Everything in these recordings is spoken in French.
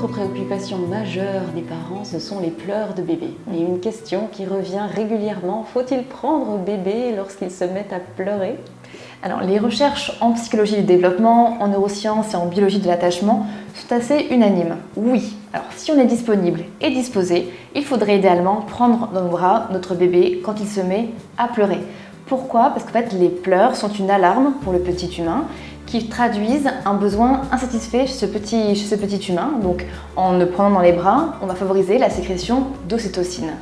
autre préoccupation majeure des parents, ce sont les pleurs de bébé. Et une question qui revient régulièrement, faut-il prendre bébé lorsqu'il se met à pleurer ? Alors, les recherches en psychologie du développement, en neurosciences et en biologie de l'attachement sont assez unanimes. Oui, alors si on est disponible et disposé, il faudrait idéalement prendre dans nos bras notre bébé quand il se met à pleurer. Pourquoi ? Parce qu'en fait, les pleurs sont une alarme pour le petit humain qui traduisent un besoin insatisfait chez ce petit humain. Donc, en le prenant dans les bras, on va favoriser la sécrétion d'ocytocine.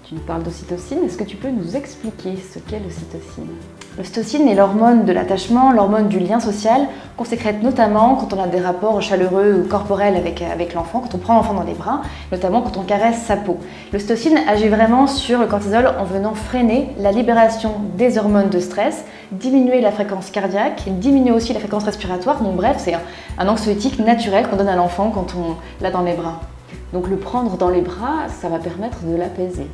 Tu nous parles d'ocytocine, est-ce que tu peux nous expliquer ce qu'est l'ocytocine ? L'ocytocine est l'hormone de l'attachement, l'hormone du lien social qu'on sécrète notamment quand on a des rapports chaleureux ou corporels avec l'enfant, quand on prend l'enfant dans les bras, notamment quand on caresse sa peau. L'ocytocine agit vraiment sur le cortisol en venant freiner la libération des hormones de stress, diminuer la fréquence cardiaque, diminuer aussi la fréquence respiratoire. Donc bref, c'est un anxiolytique naturel qu'on donne à l'enfant quand on l'a dans les bras. Donc le prendre dans les bras, ça va permettre de l'apaiser.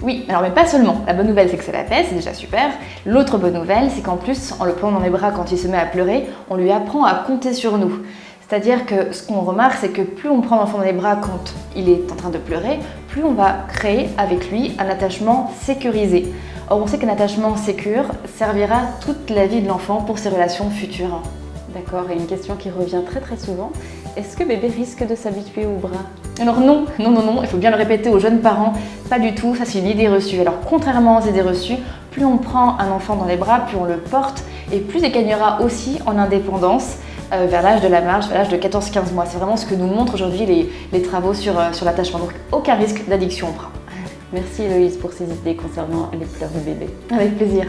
Oui, alors mais pas seulement. La bonne nouvelle, c'est que ça l'apaise, c'est déjà super. L'autre bonne nouvelle, c'est qu'en plus, en le prenant dans les bras quand il se met à pleurer, on lui apprend à compter sur nous. C'est-à-dire que ce qu'on remarque, c'est que plus on prend l'enfant dans les bras quand il est en train de pleurer, plus on va créer avec lui un attachement sécurisé. Or, on sait qu'un attachement sécure servira toute la vie de l'enfant pour ses relations futures. D'accord, et une question qui revient très souvent, est-ce que bébé risque de s'habituer aux bras ? Alors non, il faut bien le répéter aux jeunes parents, pas du tout, ça c'est une idée reçue. Alors contrairement aux idées reçues, plus on prend un enfant dans les bras, plus on le porte et plus il gagnera aussi en indépendance vers l'âge de la marche, vers l'âge de 14-15 mois. C'est vraiment ce que nous montrent aujourd'hui les travaux sur l'attachement, donc aucun risque d'addiction au bras. Merci Héloïse pour ces idées concernant les pleurs de bébé. Avec plaisir.